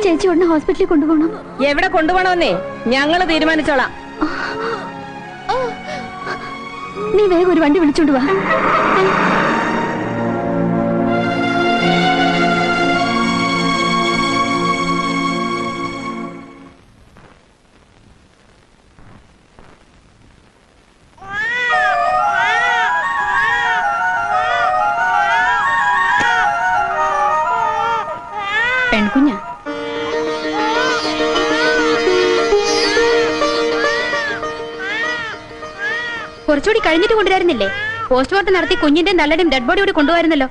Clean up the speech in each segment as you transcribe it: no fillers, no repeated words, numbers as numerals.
ചേച്ചി ഉടനെ ഹോസ്പിറ്റലിൽ കൊണ്ടുപോകണം. എവിടെ കൊണ്ടുപോകണമെന്നേ ഞങ്ങള് തീരുമാനിച്ചോളാം. നീ വേഗം ഒരു വണ്ടി വിളിച്ചോണ്ട് വാ. പെൺകുഞ്ഞാ. കുറച്ചുകൂടി കഴിഞ്ഞിട്ട് കൊണ്ടുവരുന്നില്ലേ? പോസ്റ്റ്മോർട്ടം നടത്തി കുഞ്ഞിന്റെ നല്ലടും ഡെഡ് ബോഡി കൂടി കൊണ്ടുപോയിരുന്നല്ലോ.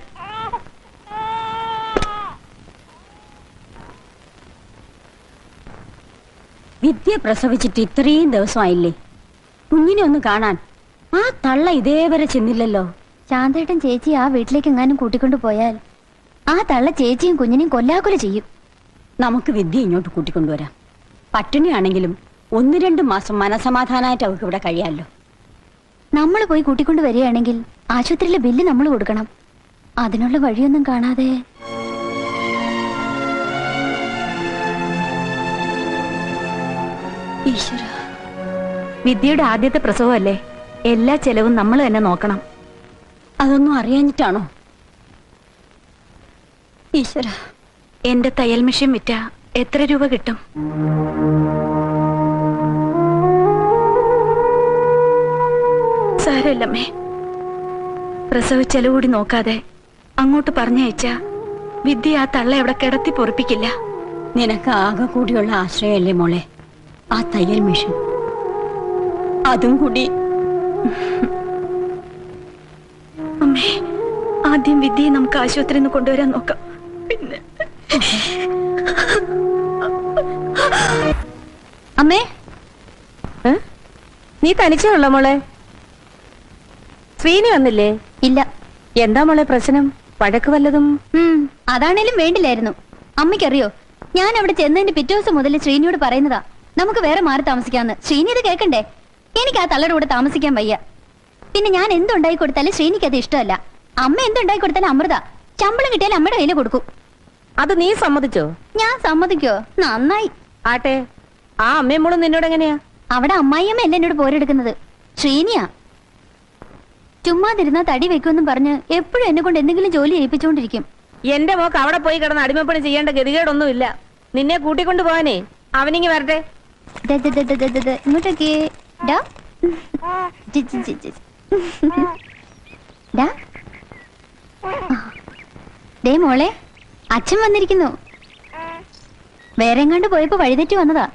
വിദ്യ പ്രസവിച്ചിട്ട് ഇത്രയും ദിവസമായില്ലേ? കുഞ്ഞിനെ ഒന്ന് കാണാൻ ആ തള്ള ഇതേവരെ ചെന്നില്ലല്ലോ. ശാന്തേട്ടൻ ചേച്ചി ആ വീട്ടിലേക്ക് എങ്ങാനും കൂട്ടിക്കൊണ്ടു പോയാൽ ആ തള്ള ചേച്ചിയും കുഞ്ഞിനെയും കൊല്ലാക്കൊല ചെയ്യും. നമുക്ക് വിദ്യ ഇങ്ങോട്ട് കൂട്ടിക്കൊണ്ടുവരാം. പട്ടിണിയാണെങ്കിലും 1-2 മാസം മനസമാധാനമായിട്ട് അവർക്ക് ഇവിടെ കഴിയാമല്ലോ. നമ്മൾ പോയി കൂട്ടിക്കൊണ്ട് വരികയാണെങ്കിൽ ആശുപത്രിയിലെ ബില്ല് നമ്മൾ കൊടുക്കണം. അതിനുള്ള വഴിയൊന്നും കാണാതെ ഈശ്വര, വിദ്യയുടെ ആദ്യത്തെ പ്രസവമല്ലേ, എല്ലാ ചെലവും നമ്മൾ തന്നെ നോക്കണം. അതൊന്നും അറിയാഞ്ഞിട്ടാണോ? ഈശ്വര, എന്റെ തയ്യൽ മെഷീൻ വിറ്റ എത്ര രൂപ കിട്ടും? സാരമില്ലമ്മേ, പ്രസവ ചെലവ് കൂടി നോക്കാതെ അങ്ങോട്ട് പറഞ്ഞയച്ച വിദ്യ ആ തള്ള അവിടെ കിടത്തി പൊറപ്പിക്കില്ല. നിനക്ക് ആകെ കൂടിയുള്ള ആശ്രയമല്ലേ മോളെ ആ തയ്യൽ മെഷീൻ? അതും കൂടി. അമ്മേ, ആദ്യം വിദ്യയെ നമുക്ക് ആശുപത്രിയിൽ നിന്ന് കൊണ്ടുവരാൻ നോക്കാം. പിന്നെ അമ്മേ, നീ തനിച്ചേ ഉള്ള മോളെ? ശ്രീനി വന്നില്ലേ? ഇല്ല. എന്താ മോളെ പ്രശ്നം? വഴക്ക് വല്ലതും? അതാണേലും വേണ്ടില്ലായിരുന്നു. അമ്മയ്ക്കറിയോ, ഞാൻ അവിടെ ചെന്നതിന്റെ പിറ്റേ ദിവസം മുതൽ ശ്രീനിയോട് പറയുന്നതാ നമുക്ക് വേറെ മാറി താമസിക്കാന്ന്. ശ്രീനി ഇത് കേൾക്കണ്ടേ? എനിക്ക് ആ തള്ളയുടെ കൂടെ താമസിക്കാൻ വയ്യ. പിന്നെ ഞാൻ എന്തുണ്ടായി കൊടുത്താലും ശ്രീനിക്ക് അത് ഇഷ്ടമല്ല. അമ്മ എന്തുണ്ടായി കൊടുത്താലും അമൃത ശമ്പളം കിട്ടിയാലും അമ്മയുടെ കയ്യിൽ കൊടുക്കും. അത് നീ സമ്മതിച്ചോ? ഞാൻ സമ്മതിക്കോ? നന്നായി. ആട്ടെ, ആ അമ്മയും മോളും നിന്നോട് എങ്ങനെയാ? അവിടെ അമ്മായിയമ്മ അല്ല എന്നോട് പോരെടുക്കുന്നത്, ശ്രീനിയാ. ചുമ്മാതിരുന്നാ തടി വെക്കുമെന്നും പറഞ്ഞ് എപ്പോഴും എന്നെ കൊണ്ട് എന്തെങ്കിലും ജോലി ചെയ്യിപ്പിച്ചുകൊണ്ടിരിക്കും. എന്റെ മോക്ക് അവിടെ പോയി കിടന്ന് അടിമപ്പണി ചെയ്യേണ്ട ഗതികേടൊന്നുമില്ല. നിന്നെ കൂട്ടിക്കൊണ്ടു പോവാനേ അവനിങ്ങി വരട്ടെ. ഇങ്ങോട്ടേക്ക് ഡേ മോളെ, അച്ഛൻ വന്നിരിക്കുന്നു. വേറെ എങ്ങാണ്ട് പോയപ്പോ വഴിതെറ്റി വന്നതാ.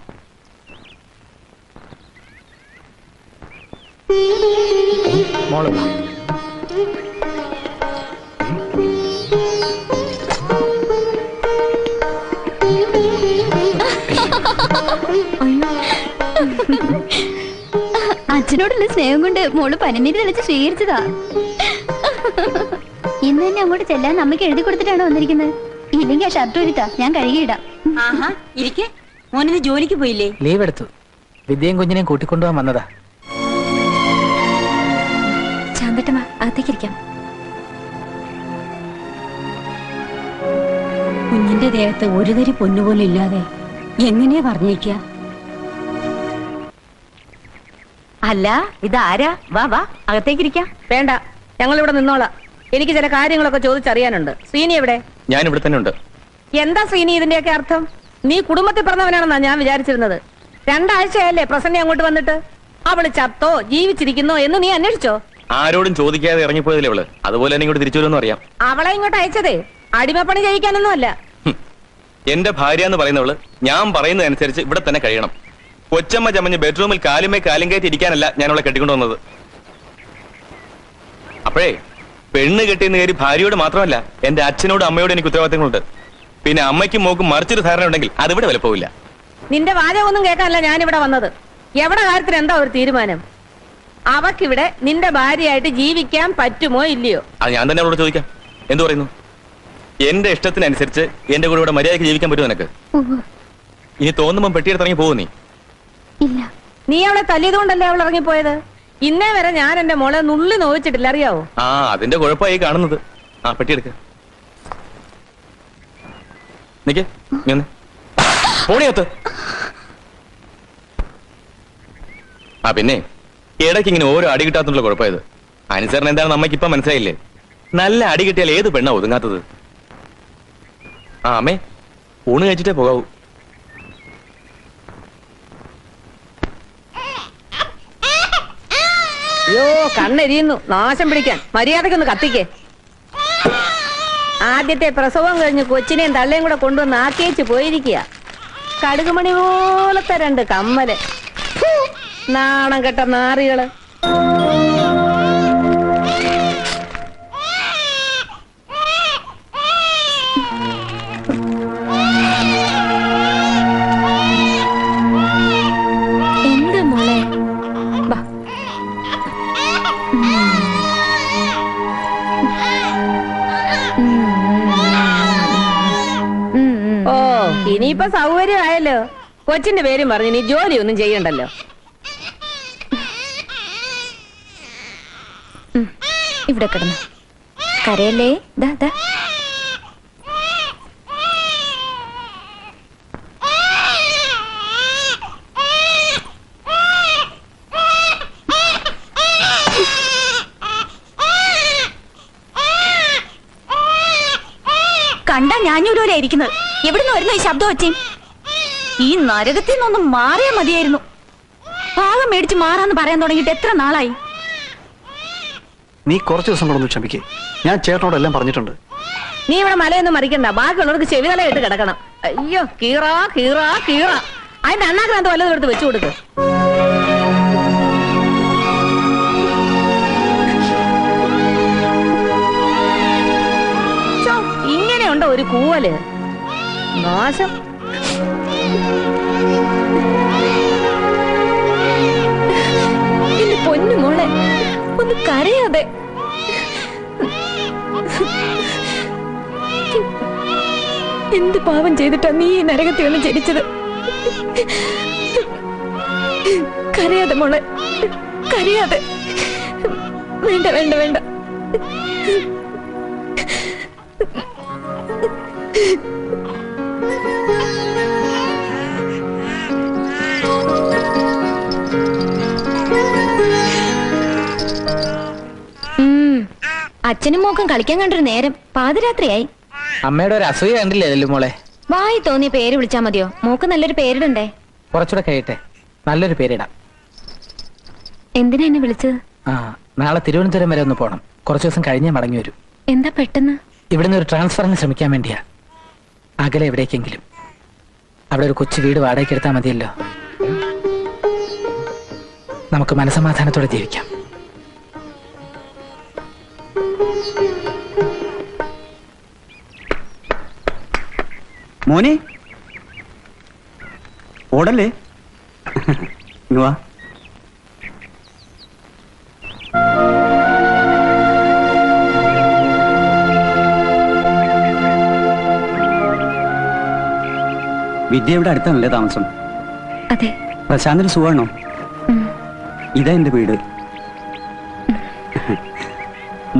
അച്ഛനോടുള്ള സ്നേഹം കൊണ്ട് മോള് പനിനീര് തെളിച്ച് സ്വീകരിച്ചതാ. ഇന്ന് തന്നെ അങ്ങോട്ട് ചെല്ലാൻ അമ്മയ്ക്ക് എഴുതി കൊടുത്തിട്ടാണോ വന്നിരിക്കുന്നത്? ഇല്ലെങ്കിൽ ആ ഷർട്ട് ഒരുത്താ, ഞാൻ കഴുകിയിടാം. മോനിന്ന് ജോലിക്ക് പോയില്ലേ? ലീവ് എടുത്തു. വിദ്യയും കുഞ്ഞിനെയും കൂട്ടിക്കൊണ്ടുപോകാൻ വന്നതാ. ശാന്തട്ടമ്മ, അകത്തേക്കിരിക്കാം. കുഞ്ഞിന്റെ ദേഹത്ത് ഒരു തരി പൊന്നുപോലും ഇല്ലാതെ എങ്ങനെയാ പറഞ്ഞേക്ക? അല്ല, ഇതാരാ? വാ വാ, അകത്തേക്കിരിക്കാം. വേണ്ട, ഞങ്ങൾ ഇവിടെ നിന്നോളാം. എനിക്ക് ചില കാര്യങ്ങളൊക്കെ ചോദിച്ചറിയാനുണ്ട്. ശ്രീനി എവിടെ? ഞാൻ ഇവിടെ തന്നെ ഉണ്ട്. എന്താ ശ്രീനി ഇതിന്റെയൊക്കെ അർത്ഥം? നീ കുടുംബത്തിൽ പറഞ്ഞവനാണെന്നാ ഞാൻ വിചാരിച്ചിരുന്നത്. 2 ആഴ്ചയല്ലേ പ്രസന്ന അങ്ങോട്ട് വന്നിട്ട്? അവള് ചത്തോ ജീവിച്ചിരിക്കുന്നോ എന്ന് നീ അന്വേഷിച്ചോ? ആരോടും ചോദിക്കാതെ ഇറങ്ങിപ്പോയതല്ലേ അവള്. അതുപോലെ തന്നെ ഇങ്ങോട്ട് തിരിച്ചു വരുമെന്ന് അറിയാം. അവളെ ഇങ്ങോട്ട് അയച്ചതേ അടിമപ്പണി ചെയ്യിക്കാനൊന്നും അല്ല. എന്റെ ഭാര്യ എന്ന് പറയുന്നവള് ഞാൻ പറയുന്നതനുസരിച്ച് ഇവിടെ തന്നെ കഴിയണം. കൊച്ചമ്മ ചമഞ്ഞ് ബെഡ്റൂമിൽ കാലുമേ കാലും കയറ്റി ഇരിക്കാനല്ല ഞാൻ അവളെ കെട്ടിക്കൊണ്ടു വന്നത്. അപ്പോഴേ പെണ്ണ് കെട്ടിയെന്ന് കയറി ഭാര്യയോട് മാത്രമല്ല എന്റെ അച്ഛനോടും അമ്മയോടും എനിക്ക് ഉത്തരവാദിത്തങ്ങളുണ്ട്. പിന്നെ അമ്മയ്ക്കും മോക്കും മറിച്ചൊരു ധാരണ ഉണ്ടെങ്കിൽ അതിവിടെ വിലപ്പോവില്ല. നിന്റെ വാചകമൊന്നും കേൾക്കാനല്ല ഞാനിവിടെ വന്നത്. എവിടെ കാര്യത്തിന് എന്താ ഒരു തീരുമാനം? അവക്കിവിടെ നിന്റെ ഭാര്യയായിട്ട് ജീവിക്കാൻ പറ്റുമോ ഇല്ലയോ? അത് ഞാൻ തന്നെ അവളോട് ചോദിക്കാം. എന്തു പറയുന്നു? എന്റെ ഇഷ്ടത്തിനനുസരിച്ച് എന്റെ കൂടെ ഇവിടെ മര്യാദയ്ക്ക് ജീവിക്കാൻ പറ്റുമോ നിനക്ക്? ഇനി തോന്നുമ്പോ പെട്ടിയെടുത്തിറങ്ങി പോകും നീ? ഇല്ല. നീ അവളെ തല്ലിയതുകൊണ്ടല്ലേ അവൾ ഇറങ്ങിപ്പോയത്? ഇന്നേ വരെ ഞാൻ എന്റെ മോളെ നുള്ളി നോവിച്ചിട്ടില്ല, അറിയാവോ? അതിന്റെ കുഴപ്പമായി കാണുന്നത്. പെട്ടിയെടുക്ക. നിക്ക് നീ ഒന്ന് പോണിയത്ത്. ആ പിന്നെ ഇടയ്ക്ക് ഇങ്ങനെ ഓരോ അടി കിട്ടാത്തുള്ള കുഴപ്പമായത്. അനുസരണം എന്താണെന്ന് അമ്മയ്ക്ക് ഇപ്പൊ മനസ്സിലായില്ലേ? നല്ല അടി കിട്ടിയാൽ ഏത് പെണ്ണാ ഒതുങ്ങാത്തത്? ആ അമ്മേ, ഊണ് കഴിച്ചിട്ടേ പോകാവൂ. അയ്യോ കണ്ണെരിയുന്നു, നാശം പിടിക്കാൻ. മര്യാദക്കൊന്ന് കത്തിക്കേ. ആദ്യത്തെ പ്രസവം കഴിഞ്ഞ് കൊച്ചിനെയും തള്ളയും കൂടെ കൊണ്ടുവന്ന് ആക്കേച്ച് പോയിരിക്കുക. കടുകുമണി പോലത്തെ 2 കമ്മല്. ഫു, നാണം കെട്ട നാറികള്. എന്താ മോളെ? ബാ. ഓ ഇനിയിപ്പൊ സൗകര്യമായല്ലോ. കൊച്ചിന്റെ പേരും പറഞ്ഞു ഇനി ജോലിയൊന്നും ചെയ്യണ്ടല്ലോ. ഇവിടെ കിടന്നു കരയല്ലേ. ദാ ദാ. കണ്ടാ ഞാഞ്ഞൂലൂല ഇരിക്കുന്നത്. എവിടുന്ന് വരുന്നു ഈ ശബ്ദം വെച്ചേ? ഈ നരകത്തിൽ നിന്നൊന്നും മാറിയാ മതിയായിരുന്നു. ഭാഗം മേടിച്ച് മാറാന്ന് പറയാൻ തുടങ്ങിയിട്ട് എത്ര നാളായി? നീ കുറച്ച് ദിവസം കൂടെ ഒന്ന് ക്ഷമിക്കേ. ഞാൻ ചേട്ടനോടെല്ലാം പറഞ്ഞിട്ടുണ്ട്. നീ ഇവിടെ മലയൊന്നും മറിക്കണ്ട. ബാക്കിയുള്ളവർക്ക് ചെവിതല ഇട്ട് കിടക്കണം. അയ്യോ കീറാ കീറാ കീറാ. അതിന്റെ അണ്ണാക്രാന്ത് വല്ലതും എടുത്ത് വെച്ചു കൊടുക്ക്. ഇങ്ങനെയുണ്ടോ ഒരു കൂവല്? നാശം. എന്റെ പൊന്നു മോളെ, ഒന്ന് കരയാതെ. എന്ത് പാവം ചെയ്തിട്ടാ നീ ഈ നരകത്തിൽ ഒന്ന് ജനിച്ചത്? കരയാതെ മോളെ, കരയാതെ. വേണ്ട വേണ്ട വേണ്ട. അച്ഛനും മോക്കും കളിക്കാൻ കണ്ടൊരു നേരം പാതിരാത്രിയായി. അമ്മയുടെ ഒരു അസൂയ കണ്ടില്ലേ മോളെ? വായി തോന്നിയ പേര് വിളിച്ചാ മതിയോ? മോക്ക് നല്ലൊരു പേരിടണ്ടേ? കുറച്ചുകൂടെ കഴിയട്ടെ, നല്ലൊരു പേരിടാം. എന്തിനാ എന്നെ വിളിച്ചത്? ആ, നാളെ തിരുവനന്തപുരം വരെ ഒന്ന് പോണം. കുറച്ചു ദിവസം കഴിഞ്ഞേ മടങ്ങി വരും. എന്താ പെട്ടെന്ന്? ഇവിടുന്ന് ഒരു ട്രാൻസ്ഫറിന് ശ്രമിക്കാൻ വേണ്ടിയാ. അകലെ എവിടേക്കെങ്കിലും. അവിടെ ഒരു കൊച്ചു വീട് വാടകയ്ക്ക് എടുത്താൽ മതിയല്ലോ. നമുക്ക് മനസമാധാനത്തോടെ ജീവിക്കാം. മോനെ ഓടല്ലേ? വാ. വിദ്യ ഇവിടെ അടുത്താണല്ലേ താമസം? അതെ. പ്രശാന്തിന് സുഖമാണോ? ഇതാ എന്റെ വീട്.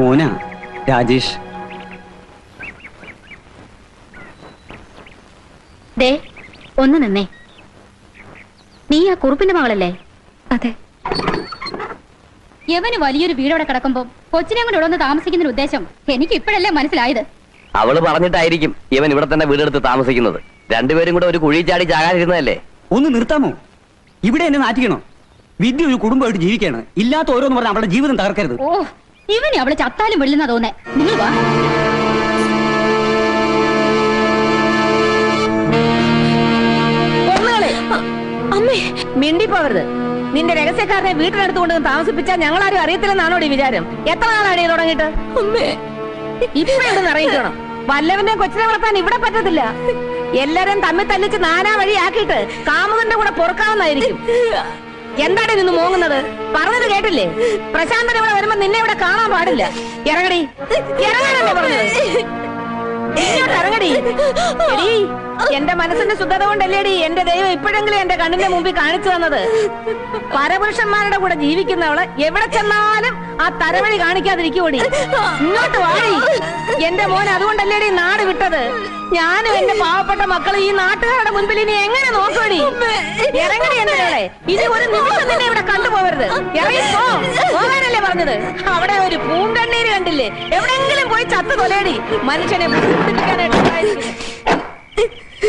മോന രാജേഷ്. ദേ ഒന്ന് നിന്നേ. നീ ആ കുറുപ്പിന്റെ മകളല്ലേ? അതെ. യവന് വലിയൊരു വീടോടെ കിടക്കുമ്പോ കൊച്ചിനെ കൊണ്ട് ഇവിടെ ഒന്ന് താമസിക്കുന്നതിന് ഉദ്ദേശം എനിക്ക് ഇപ്പോഴല്ലേ മനസ്സിലായത്. അവള് പറഞ്ഞിട്ടായിരിക്കും ഇവൻ ഇവിടെ തന്നെ വീടെടുത്ത് താമസിക്കുന്നത്. രണ്ടുപേരും കൂടെ ഒരു കുഴി ചാടി ചാകാതിരുന്നതല്ലേ? ഒന്ന് നിർത്താമോ? ഇവിടെ എന്നെ നാറ്റിക്കണോ? വിദ്യ ഒരു കുടുംബമായിട്ട് ജീവിക്കാണ്. ഇല്ലാത്ത ഓരോന്ന് പറഞ്ഞാൽ അവളുടെ ജീവിതം തകർക്കരുത്. ഓ, ഇവനെ അവള് ചത്താലും വെള്ളുന്ന തോന്നേ. നിങ്ങൾ വാ. അമ്മേ മിണ്ടിപ്പോവരുത്. നിന്റെ രഹസ്യക്കാരനെ വീട്ടിനടുത്തുകൊണ്ട് താമസിപ്പിച്ചാൽ ഞങ്ങളാരും അറിയത്തില്ലെന്നാണോ വിചാരം? എത്ര നാളാണ് തുടങ്ങിയിട്ട്? അമ്മേ, ഇപ്പോഴും അറിയിക്കണം. വല്ലവന്റെ കൊച്ചിനെ വളർത്താൻ ഇവിടെ പറ്റത്തില്ല. എല്ലാരും തമ്മിൽ തല്ലിച്ച് നാനാ വഴി ആക്കിയിട്ട് കാമുകന്റെ കൂടെ പൊറുക്കാവുന്നായിരിക്കും. എന്താണ് നിന്ന് മോങ്ങുന്നത്? പറഞ്ഞത് കേട്ടില്ലേ? പ്രശാന്തൻ ഇവിടെ വരുമ്പോ നിന്നെ ഇവിടെ കാണാൻ പാടില്ല. ഇറങ്ങടി, ഇറങ്ങാനല്ലേ പറഞ്ഞത്? ഇങ്ങോട്ട് ഇറങ്ങടി. എടീ, എന്റെ മനസ്സിന്റെ ശുദ്ധത കൊണ്ടല്ലേടി എന്റെ ദൈവം ഇപ്പോഴെങ്കിലും എന്റെ കണ്ണിന്റെ മുമ്പിൽ കാണിച്ചു തന്നത്. പരപുരുഷന്മാരുടെ കൂടെ ജീവിക്കുന്നവള് എവിടെ ചെന്നാലും ആ തരവഴി കാണിക്കാതിരിക്കൂടി. ഇങ്ങോട്ട് വാടി. എന്റെ മോൻ അതുകൊണ്ടല്ലേടി നാട് വിട്ടത്. ഞാനും എന്റെ പാവപ്പെട്ട മക്കള് ഈ നാട്ടുകാരുടെ മുൻപിൽ ഇനി എങ്ങനെ നോക്കൂടി? ഇറങ്ങടി എന്റെ. ഇനി ഒരു നിമിഷം തന്നെ ഇവിടെ കണ്ടുപോകരുത്. ഇറങ്ങിപ്പോ. പോകാനല്ലേ പറഞ്ഞത്? അവിടെ ഒരു പൂങ്കണ്ണീര് കണ്ടില്ലേ? എവിടെയെങ്കിലും പോയി ചത്തു തൊലയടി. മനുഷ്യനെ ബുദ്ധിമുട്ടിപ്പിക്കാനായിട്ട്